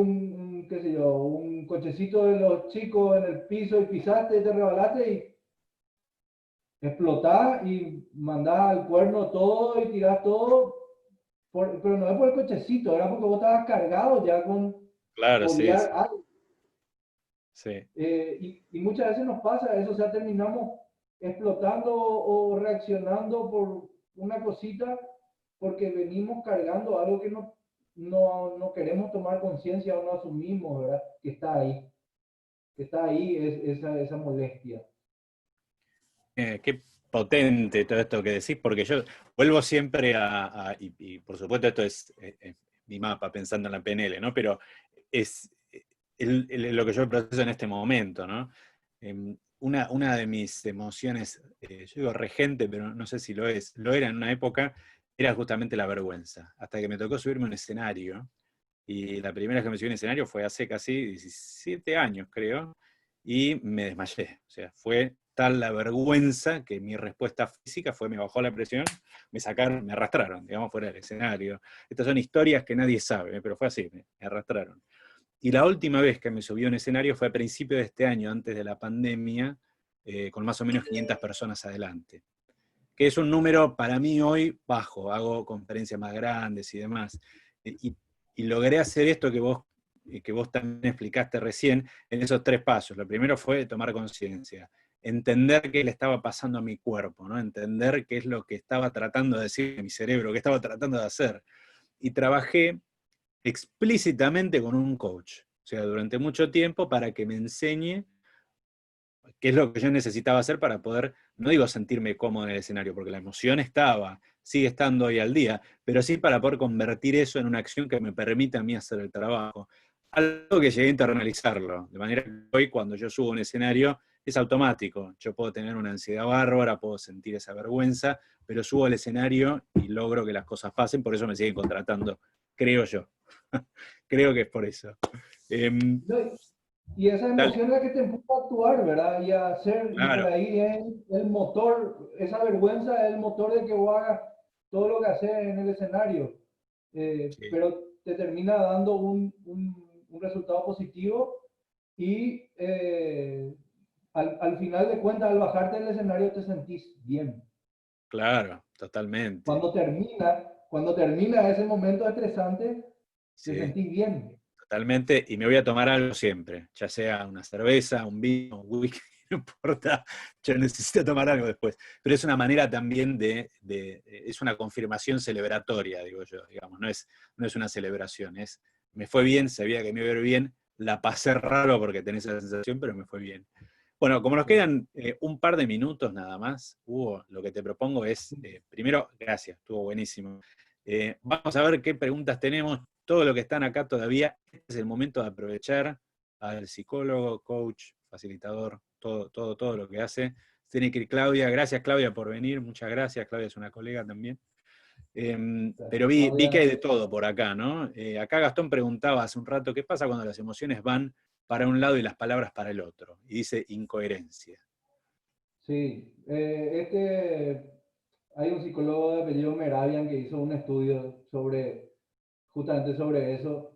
qué sé yo, un cochecito de los chicos en el piso y pisaste, te rebalaste y explotás y mandás al cuerno todo y tirás todo, pero no es por el cochecito, era porque vos estabas cargado ya con Claro, sí, odiar sí, algo. sí. Y muchas veces nos pasa eso, o sea, terminamos explotando o reaccionando por una cosita porque venimos cargando algo que no queremos tomar conciencia o no asumimos, ¿verdad? Que está ahí esa molestia. Qué potente todo esto que decís, porque yo vuelvo siempre y por supuesto esto es mi mapa pensando en la PNL, ¿no? Pero es lo que yo proceso en este momento, ¿no? Una de mis emociones, yo digo regente, pero no sé si lo era en una época, era justamente la vergüenza. Hasta que me tocó subirme a un escenario, y la primera vez que me subí a un escenario fue hace casi 17 años, creo, y me desmayé. O sea, fue tal la vergüenza que mi respuesta física fue, me bajó la presión, me sacaron, me arrastraron, digamos, fuera del escenario. Estas son historias que nadie sabe, pero fue así, me arrastraron. Y la última vez que me subí a un escenario fue a principios de este año, antes de la pandemia, con más o menos 500 personas adelante, que es un número para mí hoy bajo, hago conferencias más grandes y demás. Y, y logré hacer esto que vos también explicaste recién en esos tres pasos. Lo primero fue tomar conciencia, entender qué le estaba pasando a mi cuerpo, ¿no? Entender qué es lo que estaba tratando de decir mi cerebro, qué estaba tratando de hacer. Y trabajé explícitamente con un coach, o sea, durante mucho tiempo para que me enseñe qué es lo que yo necesitaba hacer para poder, no digo sentirme cómodo en el escenario, porque la emoción estaba, sigue estando hoy al día, pero sí para poder convertir eso en una acción que me permita a mí hacer el trabajo. Algo que llegué a internalizarlo, de manera que hoy cuando yo subo a un escenario es automático. Yo puedo tener una ansiedad bárbara, puedo sentir esa vergüenza, pero subo al escenario y logro que las cosas pasen, por eso me siguen contratando, creo yo. Creo que es por eso. No, y esa Dale, emoción es la que te empuja a actuar, ¿verdad? Y a hacer, y por claro, ahí es el motor, esa vergüenza es el motor de que vos hagas todo lo que haces en el escenario. sí. Pero te termina dando un resultado positivo y al final de cuentas, al bajarte del escenario, te sentís bien. Claro, totalmente. Cuando termina ese momento estresante, te Sí, sentís bien. totalmente. Y me voy a tomar algo siempre, ya sea una cerveza, un vino, un whisky, no importa. Yo necesito tomar algo después. Pero es una manera también es una confirmación celebratoria, digo yo, digamos. No es una celebración, es me fue bien, sabía que me iba a ir bien, la pasé raro porque tenés esa sensación, pero me fue bien. Bueno, como nos quedan un par de minutos nada más, Hugo, lo que te propongo es, primero, gracias, estuvo buenísimo. Vamos a ver qué preguntas tenemos. Todo lo que están acá todavía, este es el momento de aprovechar al psicólogo, coach, facilitador, todo lo que hace. Tiene que ir Claudia. Gracias, Claudia, por venir. Muchas gracias. Claudia es una colega también. Pero vi que hay de todo por acá, ¿no? Acá Gastón preguntaba hace un rato, ¿qué pasa cuando las emociones van para un lado y las palabras para el otro? Y dice incoherencia. Sí, hay un psicólogo de apellido Meravian que hizo un estudio justamente sobre eso,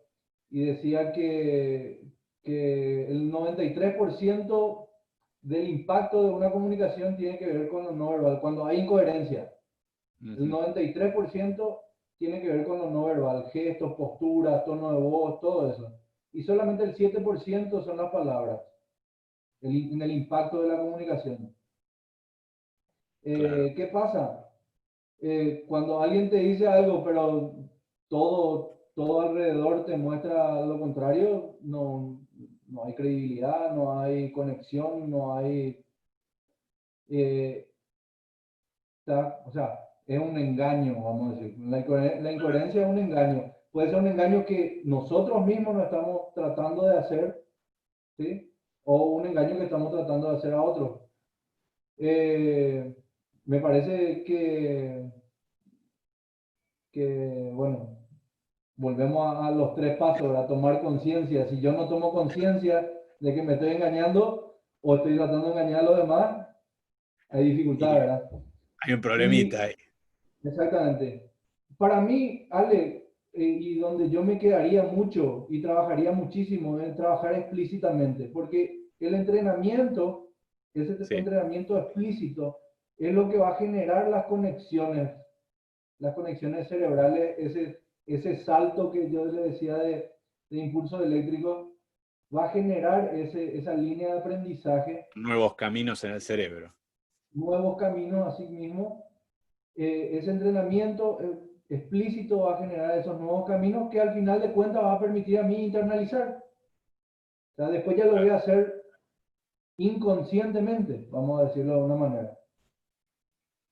y decía que el 93% del impacto de una comunicación tiene que ver con lo no verbal, cuando hay incoherencia. El 93% tiene que ver con lo no verbal, gestos, posturas, tono de voz, todo eso. Y solamente el 7% son las palabras, en el impacto de la comunicación. Claro. ¿Qué pasa? Cuando alguien te dice algo, pero todo alrededor te muestra lo contrario, no hay credibilidad, no hay conexión, no hay... eh, o sea, es un engaño, vamos a decir. La incoherencia es un engaño. Puede ser un engaño que nosotros mismos no estamos tratando de hacer, ¿sí? O un engaño que estamos tratando de hacer a otros. Me parece bueno, volvemos a los tres pasos, a tomar conciencia. Si yo no tomo conciencia de que me estoy engañando o estoy tratando de engañar a los demás, hay dificultad, Y ¿verdad? hay un problemita Y ahí. exactamente. Para mí, Ale, y donde yo me quedaría mucho y trabajaría muchísimo es trabajar explícitamente, porque el entrenamiento, ese Sí. entrenamiento explícito, es lo que va a generar las conexiones cerebrales, ese salto que yo le decía de impulso eléctrico, va a generar esa línea de aprendizaje, Nuevos caminos en el cerebro. nuevos caminos a sí mismo. Ese entrenamiento explícito va a generar esos nuevos caminos que al final de cuentas va a permitir a mí internalizar. O sea, después ya lo voy a hacer inconscientemente, vamos a decirlo de una manera.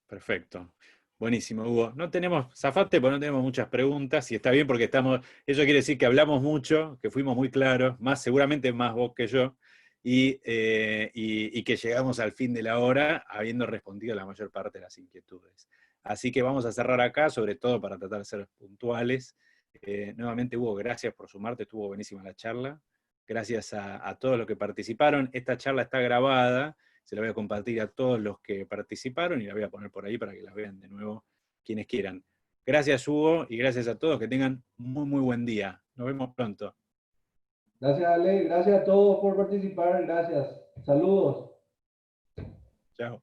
Perfecto. Buenísimo, Hugo. No tenemos, zafate, porque no tenemos muchas preguntas, y está bien porque estamos, eso quiere decir que hablamos mucho, que fuimos muy claros, más seguramente más vos que yo, y que llegamos al fin de la hora habiendo respondido la mayor parte de las inquietudes. Así que vamos a cerrar acá, sobre todo para tratar de ser puntuales. Nuevamente, Hugo, gracias por sumarte, estuvo buenísima la charla. Gracias a todos los que participaron. Esta charla está grabada. Se la voy a compartir a todos los que participaron y la voy a poner por ahí para que la vean de nuevo quienes quieran. Gracias, Hugo, y gracias a todos. Que tengan muy buen día. Nos vemos pronto. Gracias, Ale. Gracias a todos por participar. Gracias. Saludos. Chao.